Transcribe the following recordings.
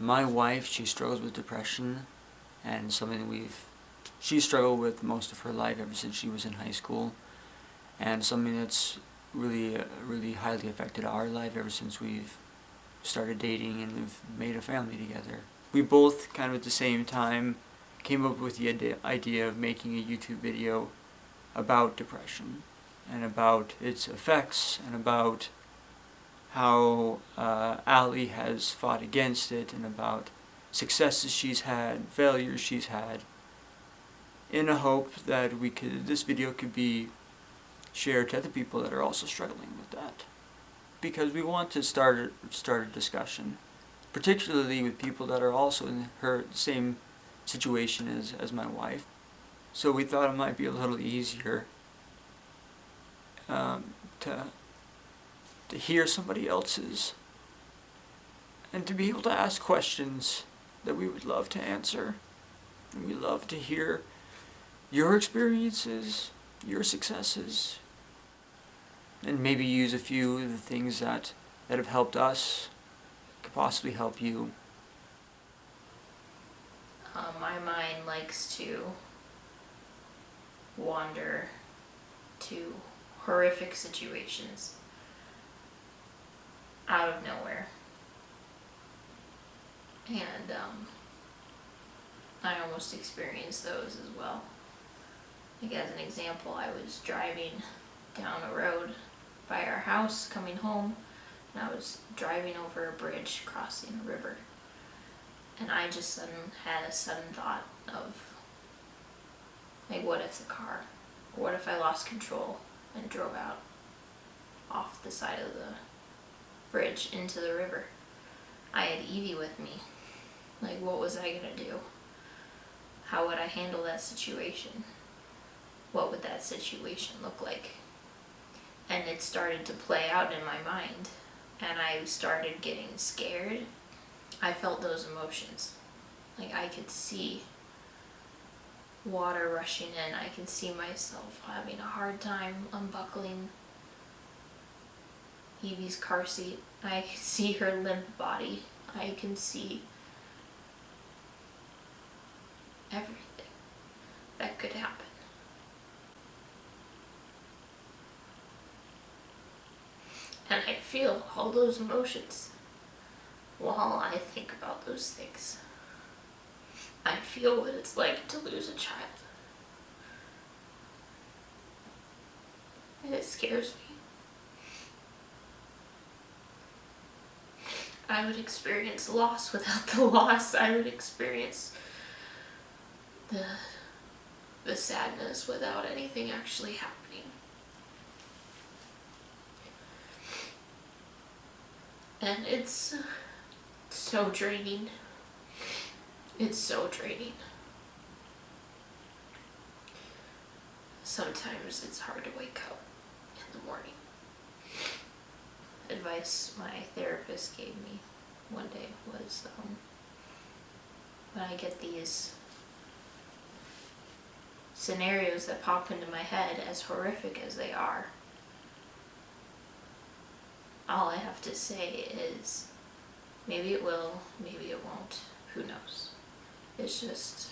My wife, she struggles with depression, and something she's struggled with most of her life ever since she was in high school, and something that's really highly affected our life ever since we've started dating and we've made a family together. We both kind of at the same time came up with the idea of making a YouTube video about depression and about its effects and about how Allie has fought against it and about successes she's had, failures she's had, in a hope that this video could be shared to other people that are also struggling with that. Because we want to start a discussion, particularly with people that are also in her same situation as my wife. So we thought it might be a little easier to hear somebody else's and to be able to ask questions that we would love to answer. And we love to hear your experiences, your successes, and maybe use a few of the things that have helped us, could possibly help you. My mind likes to wander to horrific situations out of nowhere. And I almost experienced those as well. Like, as an example, I was driving down a road by our house coming home, and I was driving over a bridge crossing a river, and I just had a sudden thought of, like, what if I lost control and drove out off the side of the bridge into the river? I had Evie with me. Like, what was I gonna do? How would I handle that situation? What would that situation look like? And it started to play out in my mind, and I started getting scared. I felt those emotions. Like, I could see water rushing in. I could see myself having a hard time unbuckling Evie's car seat. I could see her limp body. I can see everything that could happen. And I feel all those emotions while I think about those things. I feel what it's like to lose a child. And it scares me. I would experience loss without the loss. I would experience the sadness without anything actually happening. And it's so draining. It's so draining. Sometimes it's hard to wake up in the morning. Advice my therapist gave me one day was, when I get these scenarios that pop into my head, as horrific as they are, all I have to say is, maybe it will, maybe it won't, who knows. It's just,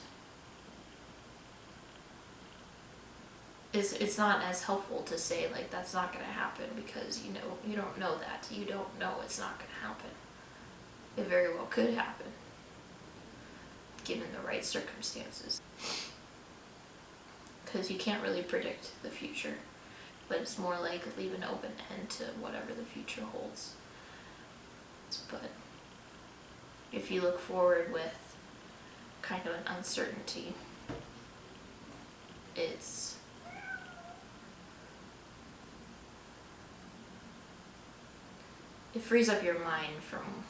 it's not as helpful to say, like, that's not going to happen, because you don't know that. You don't know it's not going to happen. It very well could happen, given the right circumstances. Because you can't really predict the future, but it's more like leave an open end to whatever the future holds. But if you look forward with kind of an uncertainty, it frees up your mind from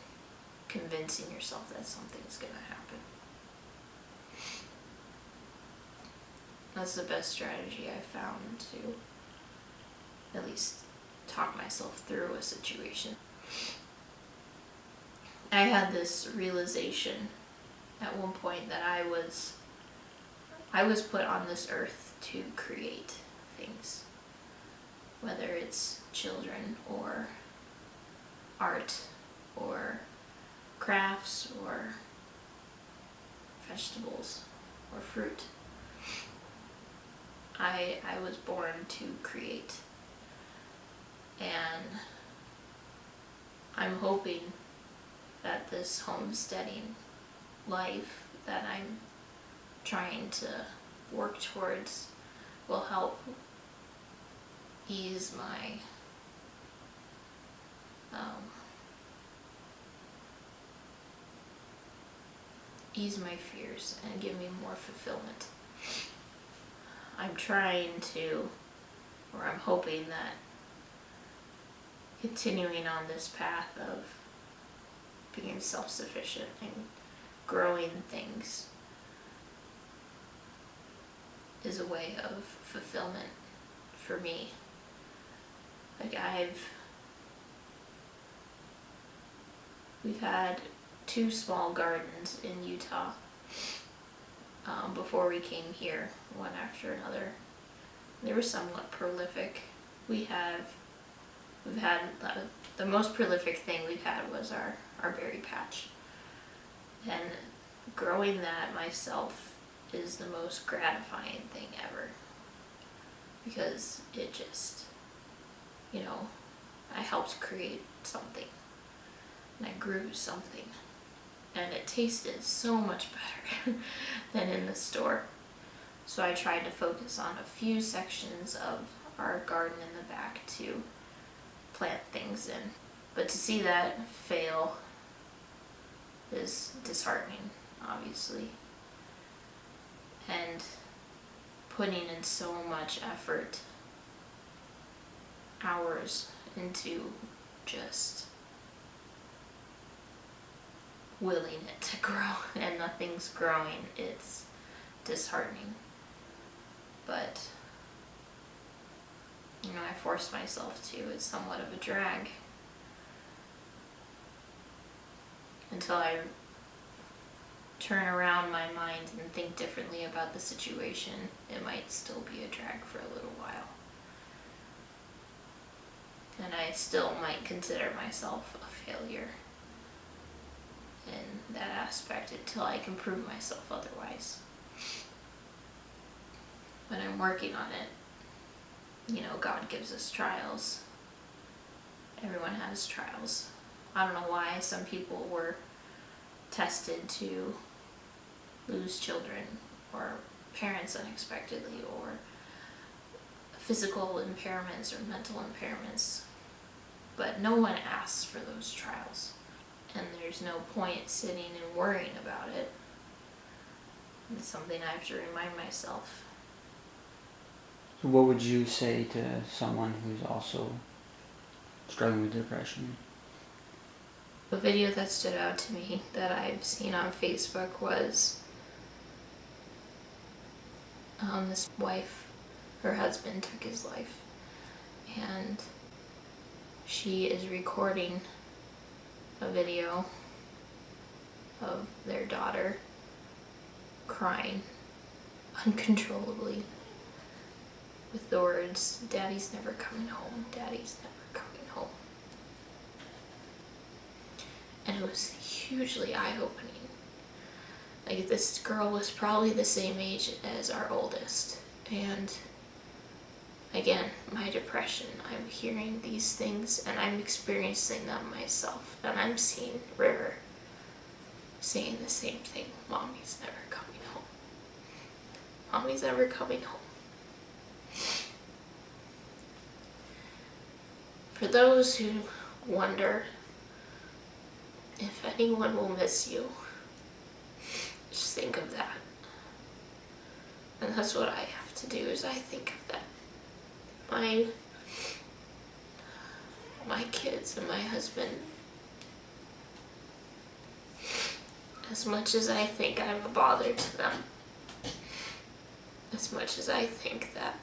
convincing yourself that something's gonna happen. That's the best strategy I've found to at least talk myself through a situation. I had this realization at one point that I was put on this earth to create things, whether it's children or art or crafts or vegetables or fruit. I was born to create, and I'm hoping that this homesteading life that I'm trying to work towards will help ease my fears and give me more fulfillment. I'm hoping that continuing on this path of being self-sufficient and growing things is a way of fulfillment for me. Like we've had 2 small gardens in Utah before we came here, one after another. They were somewhat prolific. We've had the most prolific thing we've had was our berry patch, and growing that myself is the most gratifying thing ever, because it just, I helped create something, and I grew something, and it tasted so much better than in the store. So I tried to focus on a few sections of our garden in the back to plant things in. But to see that fail is disheartening, obviously. And putting in so much effort, hours, into just willing it to grow, and nothing's growing, it's disheartening. But I forced myself to. It's somewhat of a drag until I turn around my mind and think differently about the situation. It might still be a drag for a little while, and I still might consider myself a failure in that aspect until I can prove myself otherwise. But I'm working on it. God gives us trials. Everyone has trials. I don't know why some people were tested to lose children, or parents unexpectedly, or physical impairments or mental impairments. But no one asks for those trials, and there's no point sitting and worrying about it. It's something I have to remind myself. So what would you say to someone who's also struggling with depression? A video that stood out to me that I've seen on Facebook was this wife, her husband took his life, and she is recording a video of their daughter crying uncontrollably with the words, "Daddy's never coming home, Daddy's never coming home." And it was hugely eye-opening. Like, this girl was probably the same age as our oldest, and again, my depression, I'm hearing these things and I'm experiencing them myself, and I'm seeing River saying the same thing: Mommy's never coming home. Mommy's never coming home. For those who wonder if anyone will miss you, just think of that. And that's what I have to do, is I think of that. My kids and my husband, as much as I think I'm a bother to them, as much as I think that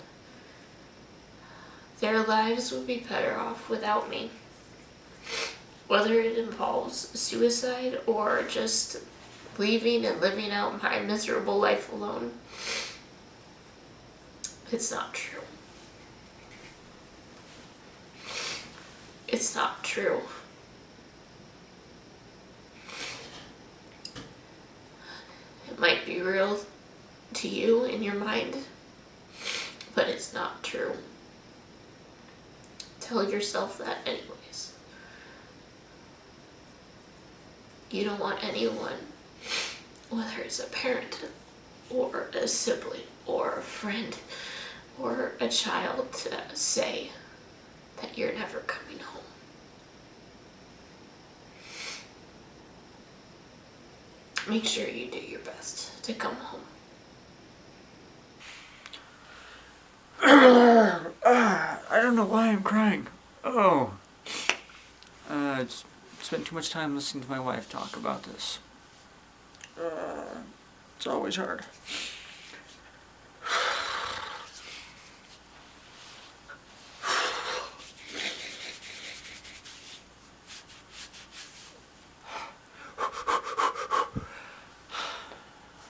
their lives would be better off without me, whether it involves suicide or just leaving and living out my miserable life alone, it's not true. It's not true. It might be real to you in your mind, but it's not true. Tell yourself that anyways. You don't want anyone, whether it's a parent or a sibling or a friend or a child, to say that you're never coming home. Make sure you do your best to come home. I don't know why I'm crying. Oh. Just spent too much time listening to my wife talk about this. It's always hard.